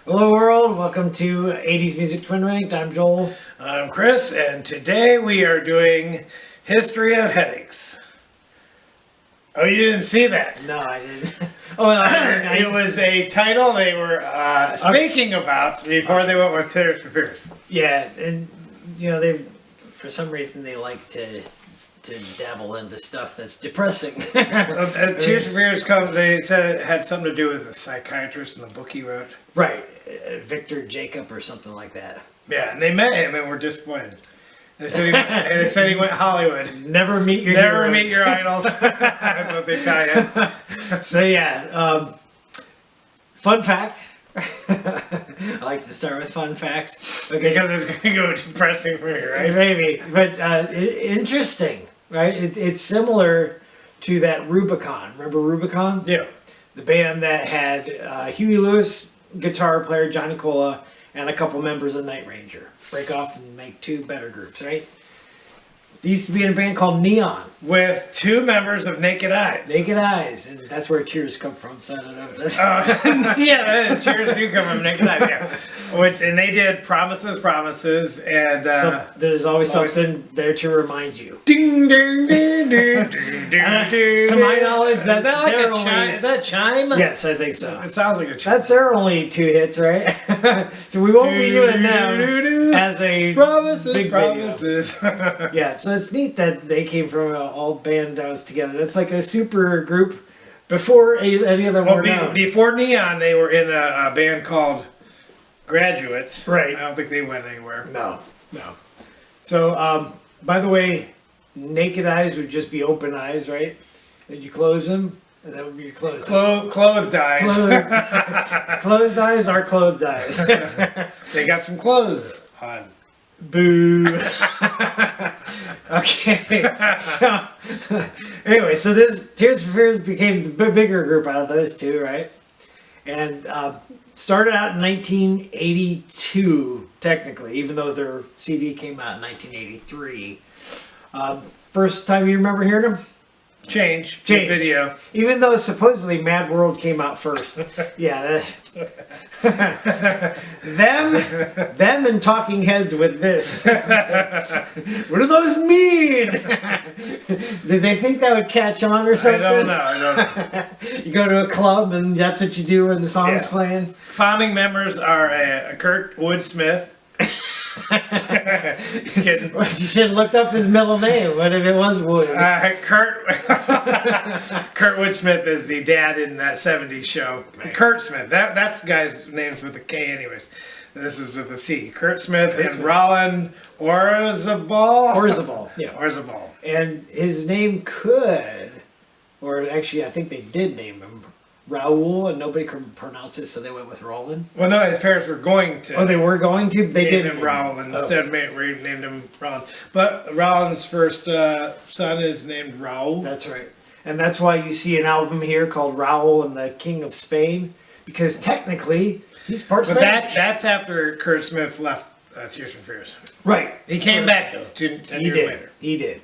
Hello world, welcome to 80s Music Twin Ranked. I'm Joel. I'm Chris, and today we are doing History of Headaches. Oh, you didn't see that? No, I didn't. Oh, well, It was a title they were thinking about before they went with Tears for Fears. yeah, and they for some reason they like to dabble into stuff that's depressing. Tears for Fears they said it had something to do with a psychiatrist in the book he wrote. Right, Victor Jacob or something like that. Yeah, and they met him and were disappointed. They said he went Hollywood. Never meet your Never heroes. meet your idols. That's what they tell you. So yeah, fun fact. I like to start with fun facts. Okay, Because it's going to go depressing for me, right? maybe, but interesting, right? It's similar to that Rubicon. Remember Rubicon? Yeah. The band that had Huey Lewis, guitar player Johnny Cola, and a couple members of Night Ranger. Break off and make two better groups, right? They used to be in a band called Neon. With two members of Naked Eyes. Naked Eyes, and that's where tears come from. So I don't know if that's. Yeah, tears do come from Naked Eyes. Yeah, and they did Promises, and there's always something there to remind you. ding ding ding ding ding ding ding. To my knowledge, Is that like their a only- chime? Is that a chime? Yes, I think so. It sounds like a chime. That's their only two hits, right? So we won't be doing them as a big video. Promises. Yeah, so it's neat that they came from an all band that was together. It's like a super group before any of them were known. Before Neon, they were in a band called Graduates. Right. I don't think they went anywhere. No. So, by the way, naked eyes would just be open eyes, right? And you close them, and that would be your closed eyes. Clothed eyes. Closed eyes are clothed eyes. They got some clothes on. Boo. Okay, so anyway, so this Tears for Fears became the bigger group out of those two, right? And started out in 1982, technically, even though their CD came out in 1983. First time you remember hearing them? Change. Change. Video. Even though supposedly Mad World came out first. Yeah, them and Talking Heads with this. What do those mean? Did they think that would catch on or something? I don't know. You go to a club and that's what you do when the song's Yeah. playing. Founding members are Kurt Woodsmith. Just kidding. You should have looked up his middle name. What if it was Wood? Kurt Woodsmith is the dad in that 70s show. Kurt Smith. That's the guy's name's with a K anyways. This is with a C. Kurt Smith and Roland Orzabal. Orzabal. Yeah. Orzabal. And his name could, or actually I think they did name him Raoul, and nobody could pronounce it, so they went with Roland. Well, no, his parents were going to. Oh, they were going to? They named didn't him Roland. Oh. Instead, named him Roland. But Roland's first son is named Raoul. That's right. And that's why you see an album here called Raoul and the King of Spain, because technically he's part But Spanish. that's after Kurt Smith left Tears for Fears. Right. He came back though, 10 years later. He did.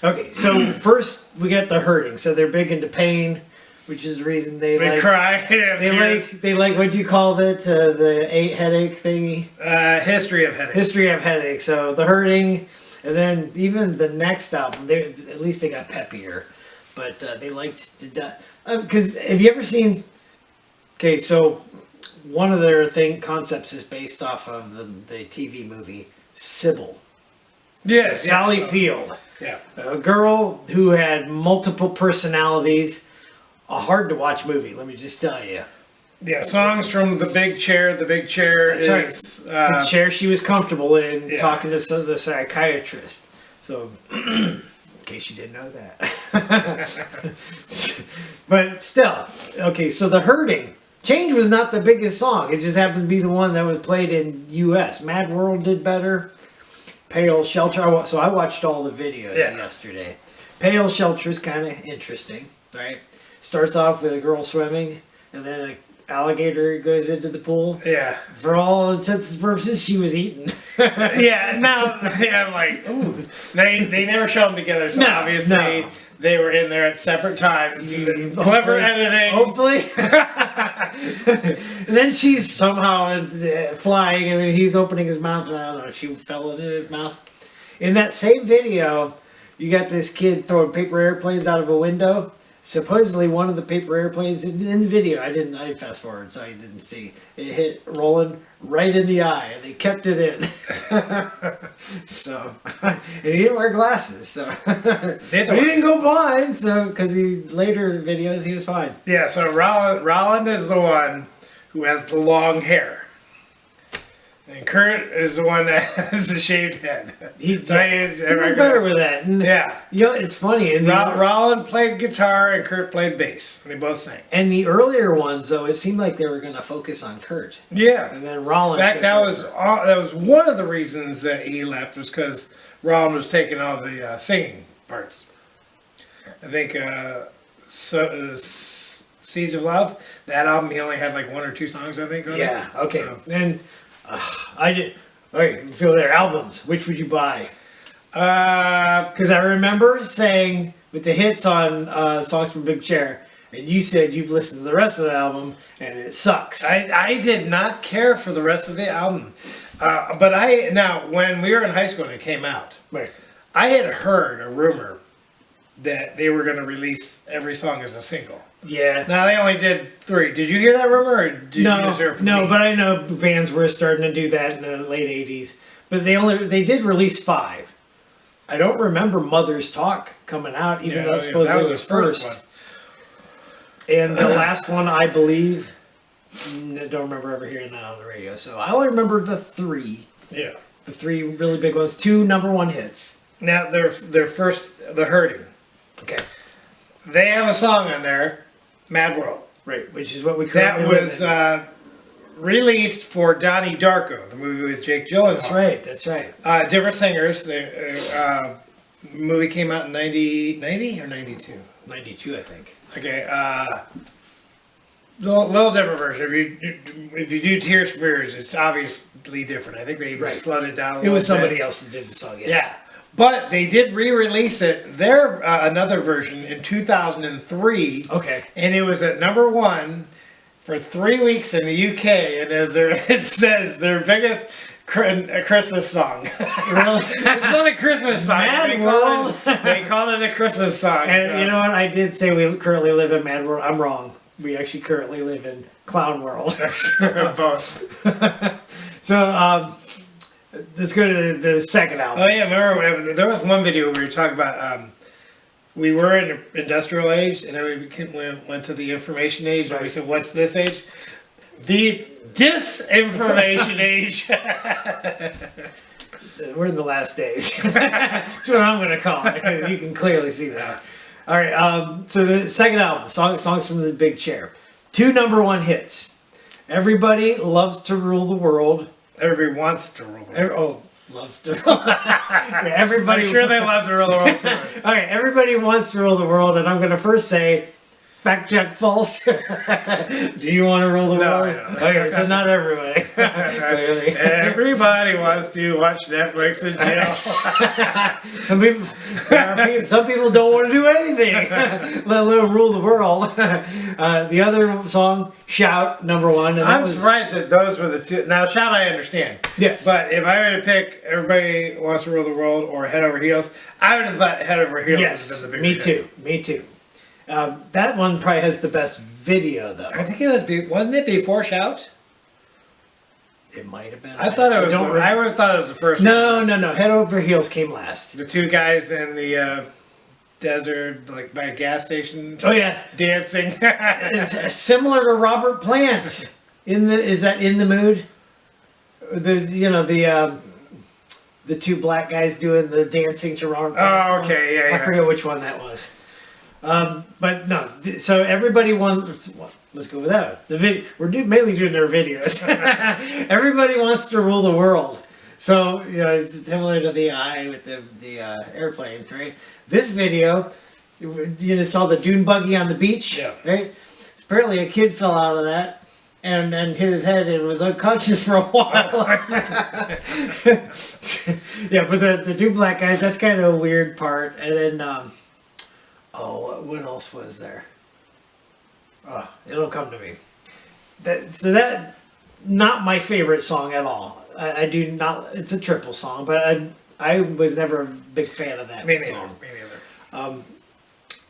Okay, so first we got the Hurting. So they're big into pain, which is the reason they They like. cry. They like what you call it, the 8 headache thingy. History of Headaches. History of Headache. So the Hurting, and then even the next album, they at least they got peppier, but they liked to because have you ever seen? Okay, so one of their concepts is based off of the TV movie Sybil. Yes. Sally Field, Yeah. a girl who had multiple personalities. A hard to watch movie, let me just tell you. Yeah. Songs from The Big Chair. The Big Chair That's right. is. The chair she was comfortable in, Yeah. talking to the psychiatrist. So, in case you didn't know that. But still, okay, so The Hurting. Change was not the biggest song. It just happened to be the one that was played in U.S. Mad World did better. Pale Shelter. So I watched all the videos yesterday. Pale Shelter is kind of interesting, right? Starts off with a girl swimming, and then an alligator goes into the pool. Yeah. For all intents and purposes, she was eaten. Yeah. Now I'm like, ooh. They never show them together, so No, obviously no. they were in there at separate times. Clever editing. Hopefully. And then she's somehow flying, and then he's opening his mouth, and I don't know, she fell into his mouth. In that same video, you got this kid throwing paper airplanes out of a window. Supposedly, one of the paper airplanes in the video, I fast forward, so I didn't see. It hit Roland right in the eye, and they kept it in. So, and he didn't wear glasses, so. But he didn't go blind, so, because he, later videos, he was fine. Yeah, so Roland is the one who has the long hair. And Kurt is the one that has the shaved head. He did better with that. And, yeah. You know, it's funny. And Roland played guitar and Kurt played bass. And they both sang. And the earlier ones, though, it seemed like they were going to focus on Kurt. Yeah. And then Roland. In fact, that was one of the reasons that he left, was because Roland was taking all the singing parts. I think Seeds of Love, that album, he only had like 1 or 2 songs, I think, on it. Yeah, okay. So. And I did. Okay, let's go there. Albums. Which would you buy? Because I remember saying with the hits on Songs from Big Chair, and you said you've listened to the rest of the album and it sucks. I did not care for the rest of the album, but now when we were in high school and it came out, right. I had heard a rumor that they were going to release every song as a single. Yeah. Now they only did 3. Did you hear that rumor? Or did you just hear it from me? But I know bands were starting to do that in the late '80s. But they did release 5. I don't remember Mother's Talk coming out, even though I suppose that was his first one. And the last one, I believe, I don't remember ever hearing that on the radio. So I only remember the 3. Yeah. The 3 really big ones. 2 #1 hits. Now their first, The Hurting. Okay. They have a song on there, Mad World. Right, which is what we currently That was released for Donnie Darko, the movie with Jake Gyllenhaal. That's right. Different singers. The movie came out in 90 or 92? 92, I think. Okay. Little different version. If you do Tears for Fears, it's obviously different. I think they even slowed it down a little bit. It was somebody else that did the song, yes. Yeah. But they did re-release it, another version, in 2003. Okay. And it was at #1 for 3 weeks in the UK, and it says their biggest Christmas song. Really? It's not a Christmas song. Mad World. They call it a Christmas song. And you know what? I did say we currently live in Mad World. I'm wrong. We actually currently live in Clown World. Both. So, let's go to the second album. Oh yeah, remember there was one video where we were talking about we were in the industrial age, and then we went to the information age, and we said, "What's this age?" The disinformation age. We're in the last days. That's what I'm going to call it, because you can clearly see that. All right. So the second album, songs from the Big Chair, 2 #1 hits. Everybody Loves to Rule the World. Everybody wants to rule the world. Loves to rule. Everybody. I'm sure they love to rule the world too. Okay, everybody wants to rule the world, and I'm going to first say, fact check false. Do you want to rule the world? I don't. Okay, so not everybody. Clearly. Everybody wants to watch Netflix in jail. Some people don't want to do anything, let alone rule the world. The other song, Shout, #1. And I'm surprised that those were the 2. Now, Shout I understand. Yes. But if I were to pick Everybody Wants to Rule the World or Head Over Heels, I would have thought Head Over Heels would have been the bigger hit. Me too. That one probably has the best video, though. I think it was, wasn't it before Shout? It might have been. I thought it was. I always thought it was the first one. No. Head Over Heels came last. The 2 guys in the desert, like by a gas station. Oh yeah, dancing. It's similar to Robert Plant. Is that In the Mood? The 2 black guys doing the dancing to Robert Plant. Oh, okay, yeah. I forget which one that was. But no, so everybody wants. Let's go with that. We're mainly doing their videos. Everybody wants to rule the world. So similar to the eye with the airplane, right? This video, saw the dune buggy on the beach, right? Apparently, a kid fell out of that and hit his head and was unconscious for a while. Yeah, but the 2 black guys, that's kind of a weird part, and then. Oh, what else was there? Oh, it'll come to me. That not my favorite song at all. I do not. It's a triple song, but I was never a big fan of that Me neither. song. Me neither.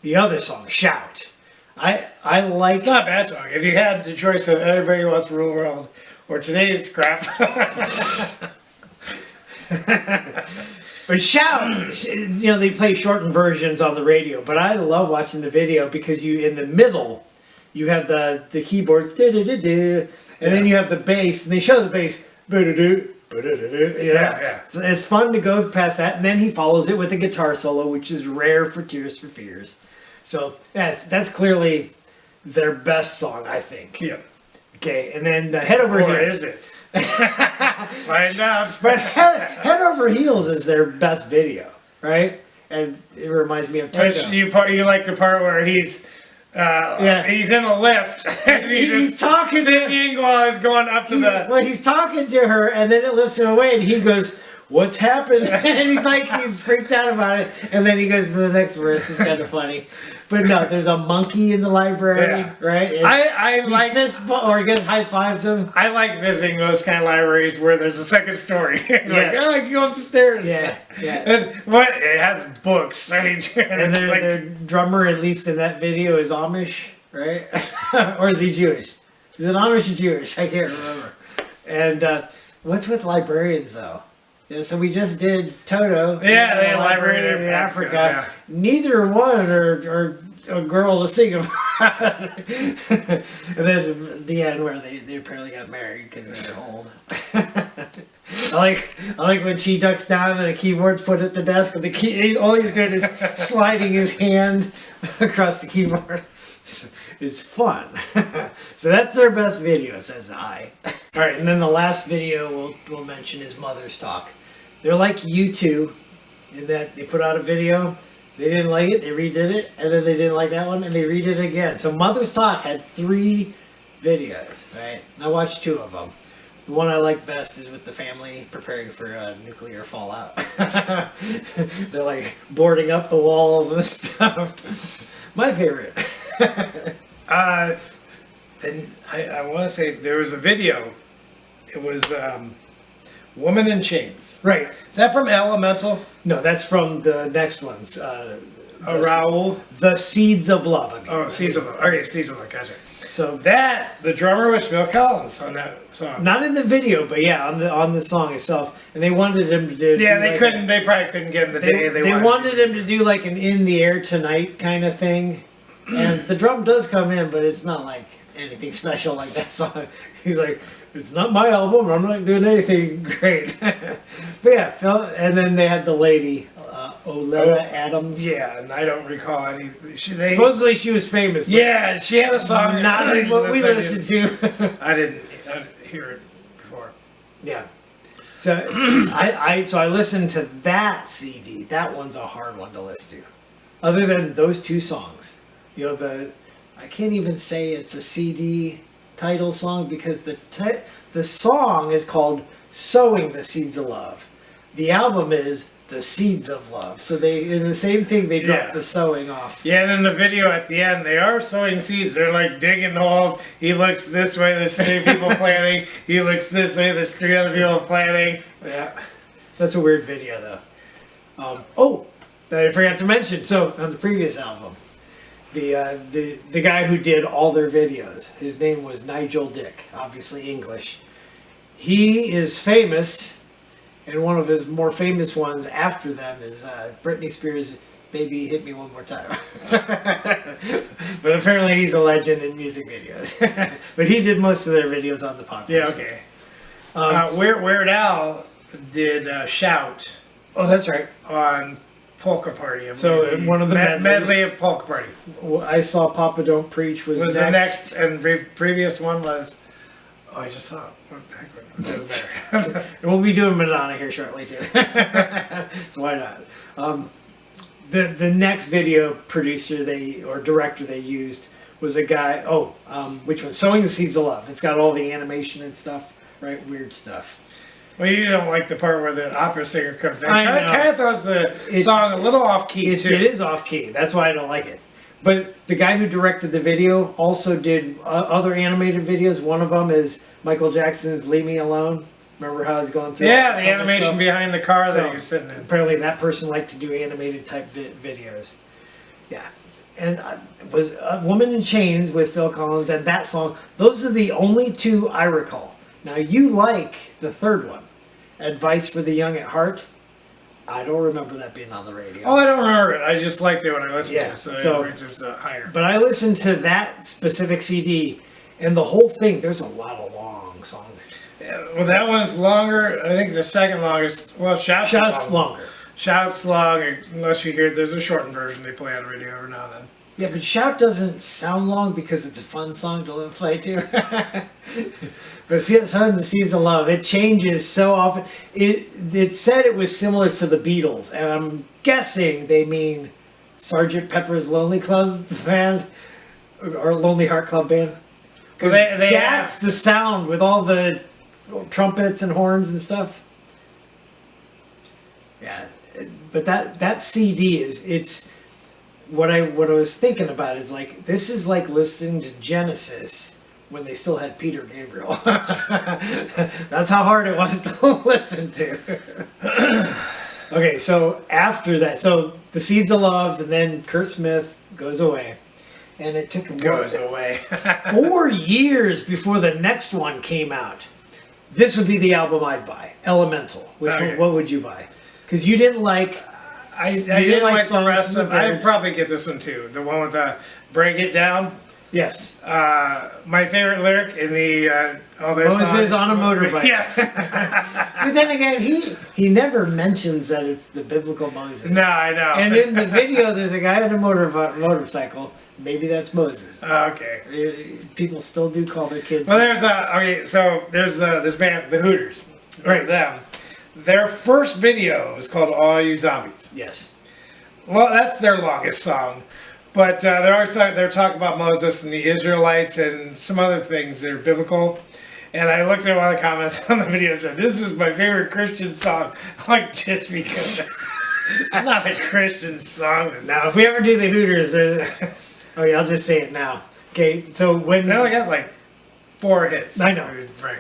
The other song, "Shout," I like. It's not a bad song. If you had the choice of Everybody Wants to Rule the World or Today's Crap. But "Shout," you know, they play shortened versions on the radio, but I love watching the video because in the middle, you have the keyboards, and then you have the bass, and they show the bass, Yeah. So it's fun to go past that, and then he follows it with a guitar solo, which is rare for Tears for Fears. So that's clearly their best song, I think. Yeah. Okay, and then Head Over Or Heels. is it? Find out. But Head Over Heels is their best video, right? And it reminds me of Which Toto. you like the part where he's he's in a lift and He's just talking to- singing while he's going up to the. Well, he's talking to her, and then it lifts him away, and he goes, "What's happened?" And he's freaked out about it, and then he goes to the next verse. It's kind of funny. But no, there's a monkey in the library, Yeah. right? And I he like or he gets high fives him. I like visiting those kind of libraries where there's a second story. Like, Yes. oh, I can go up the stairs. Yeah, yeah. What? It has books. I mean, And it's their drummer, at least in that video, is Amish, right? Or is he Jewish? Is it Amish or Jewish? I can't remember. And what's with librarians, though? Yeah, so we just did Toto. Yeah, and they had Librarian Librarian in in Africa. Africa, Neither one are a girl to sing about. And then at the end where they apparently got married because they're old. I like when she ducks down and a keyboard's put at the desk, and the key all he's doing is sliding his hand across the keyboard. It's fun. So that's their best video, says I. All right, and then the last video we'll mention is Mother's Talk. They're like U2 in that they put out a video, they didn't like it, they redid it, and then they didn't like that one, and they redid it again. So Mother's Talk had 3 videos, right? And I watched 2 of them. The one I like best is with the family preparing for nuclear fallout. They're like boarding up the walls and stuff. My favorite. And I want to say there was a video. It was Woman in Chains. Right. Is that from Elemental? No, that's from the next ones. Raoul. The Seeds of Love. I mean. Oh, Seeds of Love. Okay, Seeds of Love. Gotcha. So The drummer was Phil Collins on that song. not in the video, but yeah, on the song itself. And they wanted him to do. Yeah, do they like couldn't. They probably couldn't get him the day They wanted him to do like an "In the Air Tonight" kind of thing, and the drum does come in, but it's not like anything special like that song. He's like, "It's not my album. I'm not doing anything great." But yeah, Phil. And then they had the lady, Oleta Adams. Yeah, and I don't recall any. Supposedly she was famous. But Yeah, she had a song. not in what we listened to. I didn't hear it before. Yeah. So I listened to that CD. That one's a hard one to listen to. Other than those 2 songs, you know, I can't even say it's a CD title song because the song is called "Sowing the Seeds of Love." The album is "The Seeds of Love." So they in the same thing they dropped Yeah. the sowing off. Yeah, and in the video at the end, they are sowing seeds. They're like digging holes. He looks this way, there's 3 people planting. He looks this way, there's 3 other people planting. Yeah, that's a weird video though. That I forgot to mention. So on the previous album, the guy who did all their videos, his name was Nigel Dick, obviously English. He is famous, and one of his more famous ones after them is Britney Spears' "Baby Hit Me One More Time." But apparently he's a legend in music videos. But he did most of their videos on the podcast. Yeah, okay. Weird Al did Shout Oh, that's right. on Polka Party. So, one of the medley of Polka Party I saw Papa Don't Preach was was the next, and previous one was. Oh, I just saw it. What the heck? It doesn't matter. And we'll be doing Madonna here shortly too. So why not? The next video producer or director they used was a guy. Which one? Sowing the Seeds of Love. It's got all the animation and stuff, right? Weird stuff. Well, you don't like the part where the opera singer comes in. I know. Kind of throws the It's- song a little off key too. It is off key. That's why I don't like it. But the guy who directed the video also did other animated videos. One of them is Michael Jackson's "Leave Me Alone." Remember how I was going through? Yeah, all the type of animation stuff? behind the car So, that you're sitting in. Apparently, that person liked to do animated type videos. Yeah, and was "A Woman in Chains" with Phil Collins and that song. Those are the only two I recall. Now you like the third one, "Advice for the Young at Heart." I don't remember that being on the radio. Oh, I don't remember it. I just liked it when I listened Yeah, to it, so, so- it was higher. But I listened to that specific CD, and the whole thing. There's a lot of long songs. Yeah, well, that one's longer. I think the second longest. Well, Shout's Just long. longer. Shout's long, unless you hear there's a shortened version they play on the radio every now and then. Yeah, but "Shout" doesn't sound long because it's a fun song to play to. But see, some of the Seeds of Love, it changes so often. It said it was similar to the Beatles, and I'm guessing they mean Sgt. Pepper's Lonely Club Band or Lonely Heart Club Band. Because They that's have- the sound with all the trumpets and horns and stuff. Yeah, but that CD is what I was thinking about is like this is like listening to Genesis when they still had Peter Gabriel. That's how hard it was to listen to. Okay, so after that, so the Seeds of Love, and then Kurt Smith goes away, and it took him Goes away. 4 years before the next one came out. This would be the album I'd buy, Elemental. Okay. What would you buy? Because you didn't like. I you didn't like the songs rest from of. the I'd band. probably get this one too. The one with the "Break It Down." Yes. My favorite lyric in the other Moses song. on a motorbike. Yes. But then again, he never mentions that it's the biblical Moses. No, I know. And in the video, there's a guy on a motorcycle. Maybe that's Moses. Okay. People still do call their kids. Well, there's this band, the Hooters. Right. Them. Their first video is called "All You Zombies." Yes. Well, that's their longest song, but they're talking about Moses and the Israelites and some other things that are biblical. And I looked at one of the comments on the video and said, "This is my favorite Christian song," like just because it's not a Christian song. Now, if we ever do the Hooters, okay, I'll just say it now. Okay, so when They only got like 4 hits. I know. Right.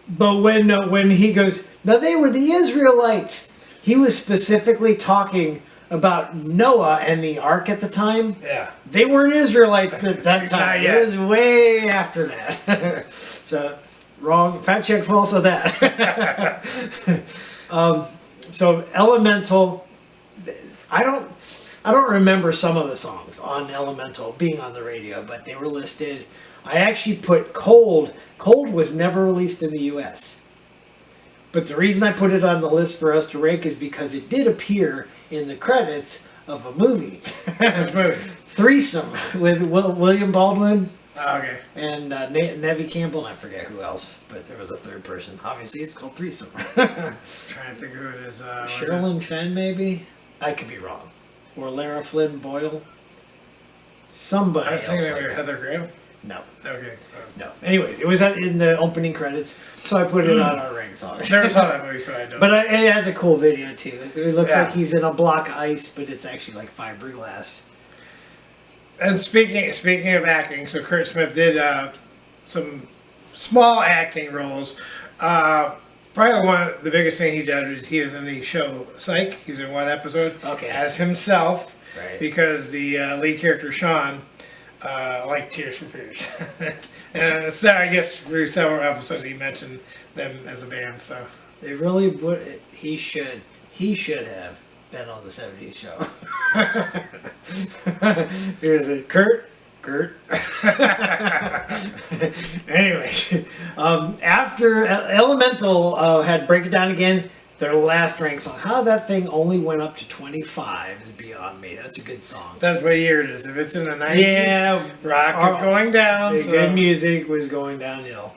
But when he goes, now they were the Israelites. He was specifically talking about Noah and the ark at the time. Yeah. They weren't Israelites at that time. Not yet. It was way after that. So wrong. Fact check false of that. So Elemental. I don't remember some of the songs on Elemental being on the radio, but they were listed. I actually put Cold. Cold was never released in the U.S. But the reason I put it on the list for us to rank is because it did appear in the credits of a movie. Which movie? Threesome with William Baldwin Oh, okay. and Nevi Campbell. I forget who else, but there was a third person. Obviously, it's called Threesome. Trying to think who it is. Was it- Sherilyn Fenn, maybe? I could be wrong. Or Lara Flynn Boyle. Somebody I was else. thinking like maybe that. Heather Graham. No, Okay. no. Anyways, it was in the opening credits, so I put it on our rank songs. Never saw that movie, so I don't. But it has a cool video too. It looks Yeah. like he's in a block of ice, but it's actually like fiberglass. And speaking of acting, so Kurt Smith did some small acting roles. Probably the biggest thing he did is he was in the show Psych. He was in one episode Okay. as himself, Right. because the lead character Sean liked Tears for Fears. And so I guess through several episodes he mentioned them as a band. So They really would. He should have been on the '70s show. Here's it, Kurt. Anyways, after Elemental had Break It Down Again, their last ranked song. How that thing only went up to 25 is beyond me. That's a good song. that's what year it is. If it's in the 90s, Yeah, rock is going down. the So. good music was going downhill.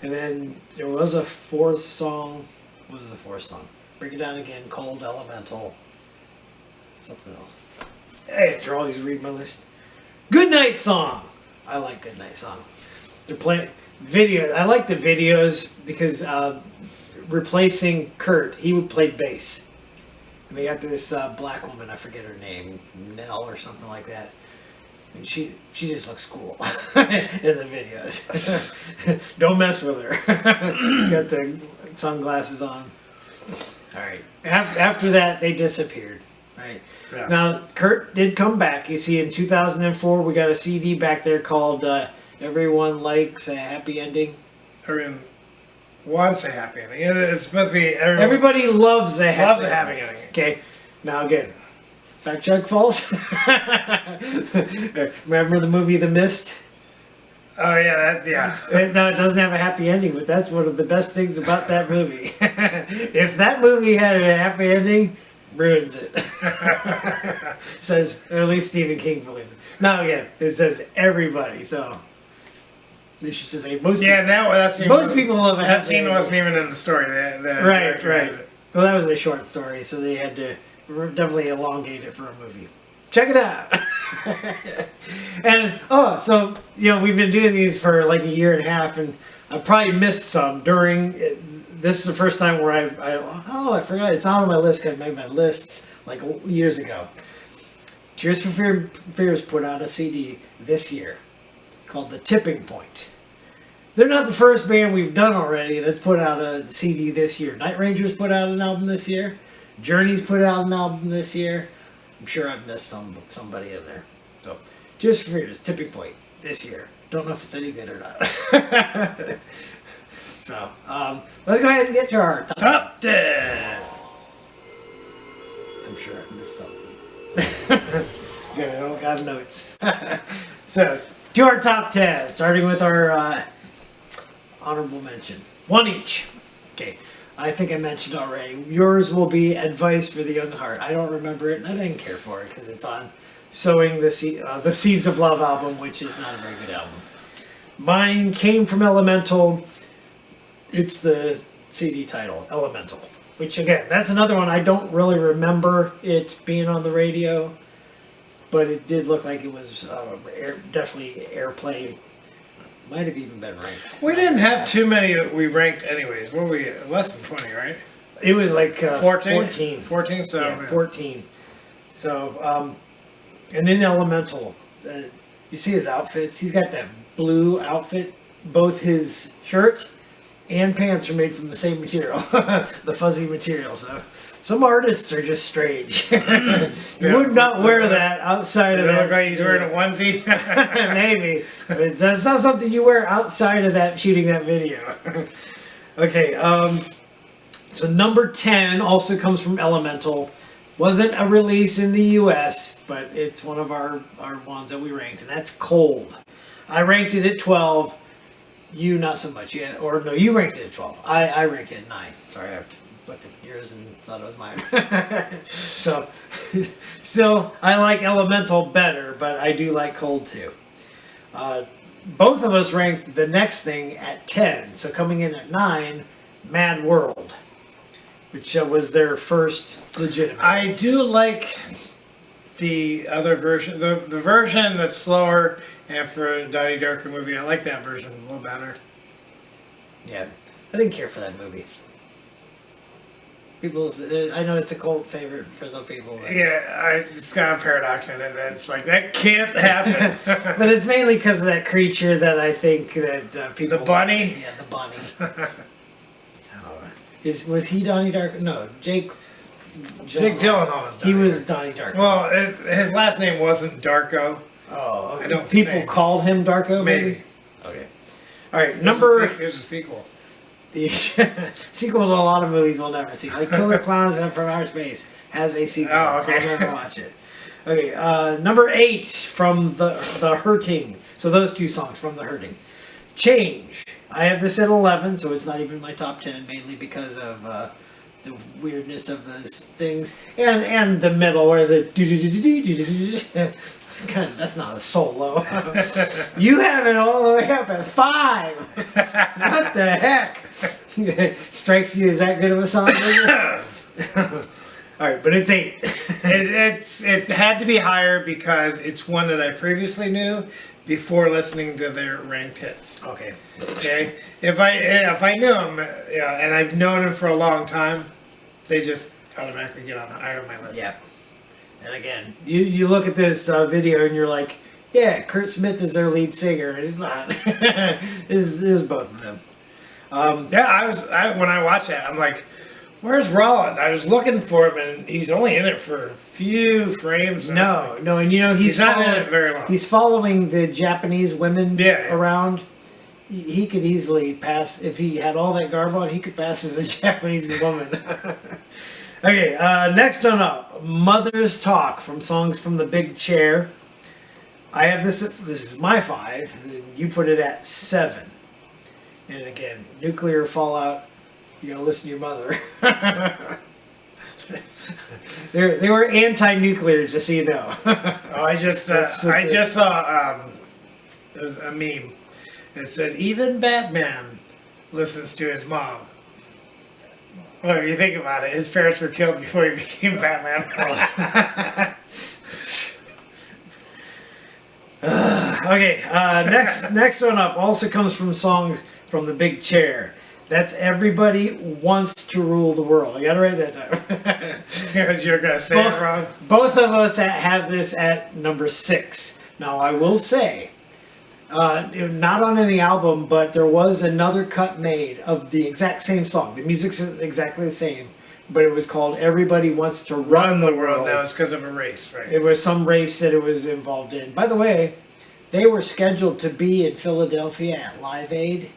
And then there was a fourth song. What was the fourth song? Break It Down Again, Cold, Elemental, something else. Hey, throw all these read my list. Good Night Song. I like Good Night Song. They're playing video. I like the videos because replacing Kurt. He would play bass. And they got this black woman, I forget her name, Nell or something like that. And she just looks cool in the videos. Don't mess with her. Got the sunglasses on. All right. After that, they disappeared. Right. Yeah. Now, Kurt did come back. You see, in 2004, we got a CD back there called "Everyone Likes a Happy Ending." Everyone wants a happy ending. It's supposed to be Everybody loves a happy loves a happy ending. Okay. Now again, fact check false. Remember the movie The Mist? Oh yeah, yeah. No, it doesn't have a happy ending, but that's one of the best things about that movie. If that movie had a happy ending, ruins it. Says, at least Stephen King believes it. Now again, it says everybody, so you should just say most. Yeah, now that scene. Most people love a That happy scene ending. wasn't even in the story. Right, director right. did it. Well, that was a short story, so they had to definitely elongate it for a movie. Check it out. And so we've been doing these for like a year and a half, and I probably missed some during. This is the first time where I forgot it's not on my list. 'Cause I made my lists like years ago. Tears for Fears put out a CD this year called The Tipping Point. They're not the first band we've done already that's put out a CD this year. Night Rangers put out an album this year. Journey's put out an album this year. I'm sure I've missed somebody in there. So, Tears for Fears, Tipping Point this year. Don't know if it's any good or not. So, let's go ahead and get to our Top 10. I'm sure I missed something. Good, I don't got notes. So, to our top 10, starting with our honorable mention. One each. Okay, I think I mentioned already. Yours will be Advice for the Young Heart. I don't remember it, and I didn't care for it because it's on Sowing the Seeds of Love album, which is not a very good album. Mine came from Elemental. It's the CD title, Elemental. Which, again, that's another one. I don't really remember it being on the radio, but it did look like it was definitely airplay. Might have even been ranked. We didn't have too many that we ranked anyways. What were we? Less than 20, right? It was like 14? 14. 14, so. Yeah, 14. So, and in Elemental, you see his outfits. He's got that blue outfit. Both his shirt and pants are made from the same material, the fuzzy material. So, some artists are just strange. You would not wear that outside of Does it that. look like he's wearing a onesie? Maybe. But that's not something you wear outside of that shooting that video. Okay, so number 10 also comes from Elemental. Wasn't a release in the US, but it's one of our ones that we ranked, and that's Cold. I ranked it at 12. You not so much yet. Or no, you ranked it at 12. I ranked it at 9. Sorry, I looked at yours and thought it was mine. So, still, I like Elemental better, but I do like Cold too. Both of us ranked The Next Thing at 10. So coming in at 9, Mad World, which was their first legitimate. I do like the other version, the version that's slower, and for a Donnie Darko movie, I like that version a little better. Yeah, I didn't care for that movie. People, I know it's a cult favorite for some people. But, Yeah, it's got a paradox in it. It's like, that can't happen. but it's mainly because of that creature that I think that people. The bunny? Yeah, the bunny. Was he Donnie Darko? No, Jake Gyllenhaal was He Donnie was Darko. Donnie Darko. Well, his last name wasn't Darko. Oh, I don't people think. called him Darko. Maybe. Okay. All right, number. Here's a sequel. The sequel to a lot of movies we'll never see. Like Killer Clowns from Outer Space has a sequel. Oh, okay. I'll never watch it. Okay, number 8 from the Hurting. So those two songs from the Hurting. Change. I have this at 11, so it's not even my top 10, mainly because of the weirdness of those things and the middle where is it? God, that's not a solo. You have it all the way up at 5. What the heck? Strikes you as that good of a song? All right, but it's 8. It's had to be higher because it's one that I previously knew, before listening to their ranked hits. Okay. Okay, if I knew them, yeah, and I've known them for a long time, they just automatically get on higher on my list. Yeah. And again, you look at this video and you're like, yeah, Kurt Smith is their lead singer. And he's not. it was both of them. Yeah, when I watched that, I'm like, where's Rollin? I was looking for him, and he's only in it for a few frames. No, and you know he's not in it very long. He's following the Japanese women Yeah. around. He could easily pass if he had all that garb on. He could pass as a Japanese woman. Okay, next one up, Mother's Talk from Songs from the Big Chair. I have this. This is my 5. And you put it at 7. And again, nuclear fallout. You gotta listen to your mother. They were anti-nuclear, just so you know. I just saw it was a meme. It said even Batman listens to his mom. Well, if you think about it, his parents were killed before he became Batman. Okay, next one up also comes from Songs from the Big Chair. That's Everybody Wants to Rule the World. I gotta write that down. You're gonna say it wrong. Both of us have this at number 6. Now, I will say, not on any album, but there was another cut made of the exact same song. The music's exactly the same, but it was called Everybody Wants to Run the World. Now it's because of a race, right? It was some race that it was involved in. By the way, they were scheduled to be in Philadelphia at Live Aid,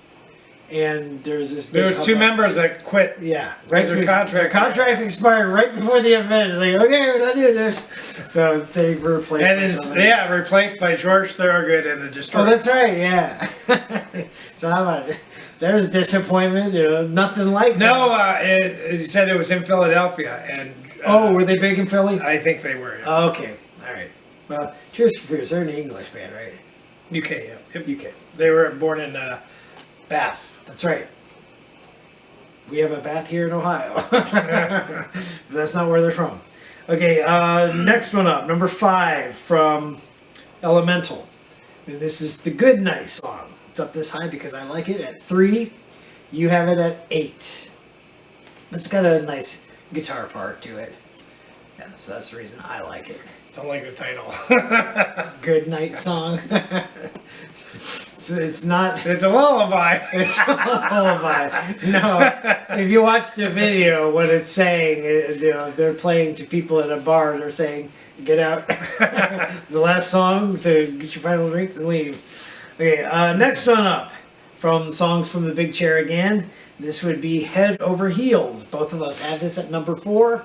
and there's this big There was 2 members that quit. Yeah, Their contracts expired right before the event. It's like, okay, we're not doing this. So they were replaced. And by it's, somebody else. replaced by George Thorogood and the Destroyers. Oh, that's right. Yeah. So how about it? There's disappointment. Nothing like that. No, you said it was in Philadelphia, and Were they big in Philly? I think they were. Okay. All right. Well, Tears for Fears. They're an English band, right? UK, yeah. Yep. UK. They were born in Bath. That's right. We have a Bath here in Ohio. That's not where they're from. Okay, next one up, number 5 from Elemental. And this is the Good Night song. It's up this high because I like it at 3. You have it at 8. It's got a nice guitar part to it. Yeah, so that's the reason I like it. Don't like the title. Good Night song. It's not. It's a lullaby. It's a lullaby. No, if you watch the video, what it's saying, they're playing to people at a bar. They're saying, "Get out." It's the last song, so get your final drinks and leave. Okay, next one up from Songs from the Big Chair again. This would be Head Over Heels. Both of us have this at number 4.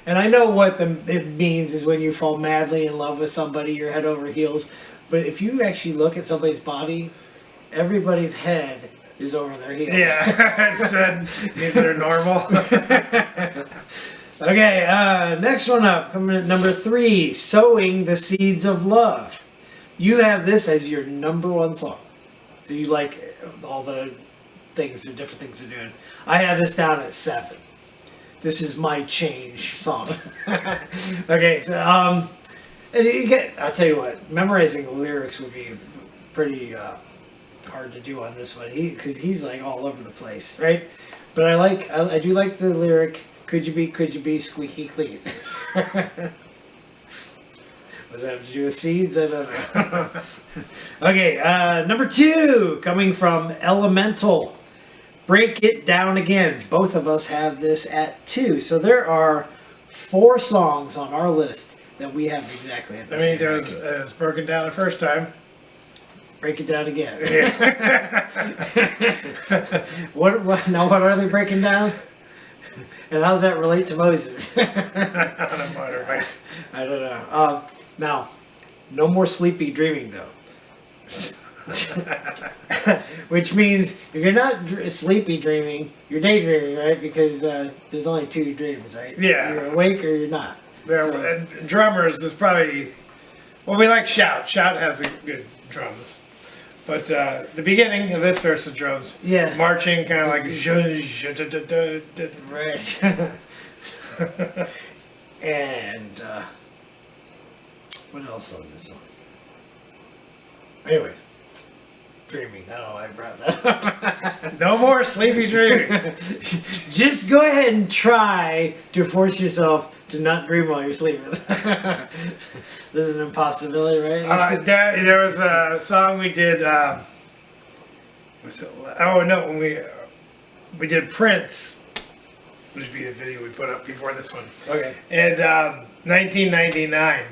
And I know what it means is when you fall madly in love with somebody, you're head over heels. But if you actually look at somebody's body, everybody's head is over their heels. Yeah, it means they're normal. Okay, next one up, coming at number 3, Sowing the Seeds of Love. You have this as your number 1 song. So you like all the different things they're doing. I have this down at 7. This is my change song. Okay, so and I'll tell you what, memorizing the lyrics would be pretty hard to do on this one. Because he's like all over the place, right? But I do like the lyric. Could you be squeaky clean? Was that have to do with seeds? I don't know. Okay, number 2, coming from Elemental. Break It Down Again. Both of us have this at 2. So there are 4 songs on our list that we have exactly at the That same means it was broken down the first time. Break it down again. What are they breaking down? And how does that relate to Moses? On a motorbike. I don't know. Now, no more sleepy dreaming though. Which means if you're not sleepy dreaming, you're daydreaming, right? Because there's only 2 dreams, right? Yeah. You're awake or you're not. And drummers is probably, well, we like Shout. Shout has a good drums. But the beginning of this verse of drums, Yeah. marching kind of like, Right. And what else on this one? Anyways, dreaming. I don't know why I brought that up. No more sleepy dreaming. Just go ahead and try to force yourself to not dream while you're sleeping. This is an impossibility, right? There was a song we did. When we did Prince, which would be the video we put up before this one. Okay. And 1999,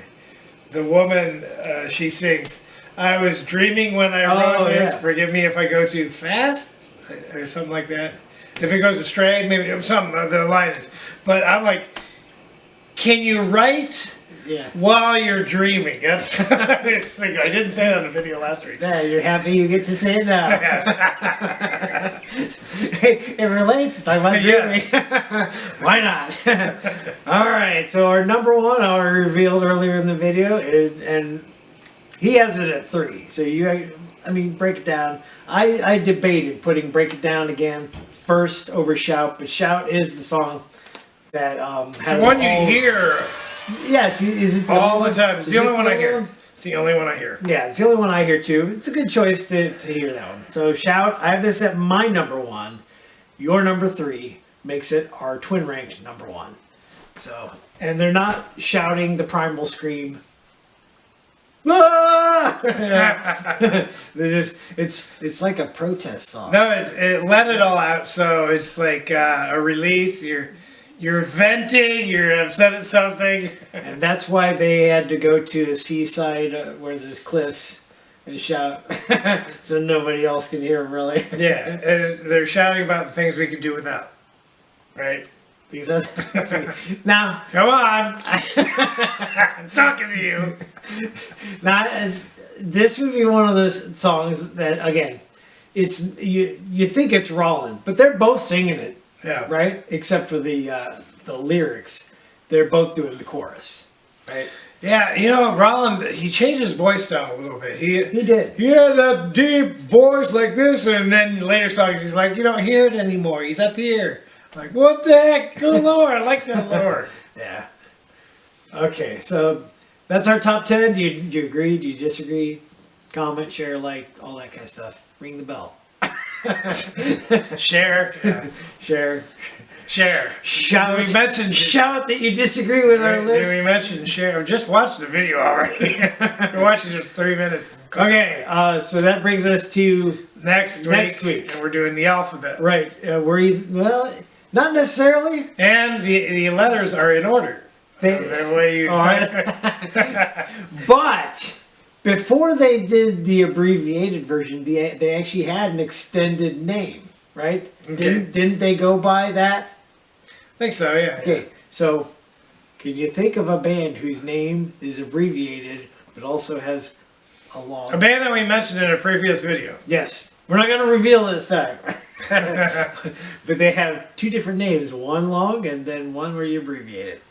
the woman she sings, "I was dreaming when I wrote this. Yeah. Forgive me if I go too fast," or something like that. If it goes astray, maybe something. The line is, but I'm like, can you write Yeah. while you're dreaming? That's I was thinking. I didn't say it on the video last week. Yeah, you're happy you get to say it now. Yes. Hey, it relates. Talk about Yes. dreaming. Why not? All right. So our number one, I revealed earlier in the video, and he has it at 3. So break it down. I debated putting "Break It Down" again first over "Shout," but "Shout" is the song that has The one you all- hear Yes, is it all the time. It's is the it only one I the- hear. It's the only one I hear. Yeah, it's the only one I hear too. It's a good choice to hear that one. So "Shout," I have this at my number 1. Your number 3 makes it our twin ranked number 1. So, and they're not shouting the primal scream. Ah! They're just it's like a protest song. No, it let it all out. So it's like a release. You're venting. You're upset at something. And that's why they had to go to a seaside where there's cliffs and shout so nobody else can hear them really. Yeah, and they're shouting about the things we could do without. Right? These are now Come on. I'm talking to you. now this would be one of those songs that again it's you think it's Rollin, but they're both singing it, Yeah. right? Except for the lyrics. They're both doing the chorus. Right? Yeah, Roland, he changed his voice style a little bit. He did. He had a deep voice like this, and then later songs he's like, you don't hear it anymore. He's up here. Like, what the heck? Go lower. I like that lower. Yeah. Okay, so that's our top 10. Do you agree? Do you disagree? Comment, share, like, all that kind of stuff. Ring the bell. Share. Yeah. Share. Share. Shout. We mentioned. Shout that you disagree with our Did list. we mention share? Just watched the video already. We're watching just 3 minutes. Okay, so that brings us to Next week. And we're doing the alphabet. right. Well, not necessarily. And the letters are in order. The way you. All right. But before they did the abbreviated version, they actually had an extended name, right? Okay. Didn't they go by that? I think so, yeah. Okay, so can you think of a band whose name is abbreviated but also has a long? A band that we mentioned in a previous video. Yes, we're not going to reveal this time. But they have 2 different names, one long and then one where you abbreviate it.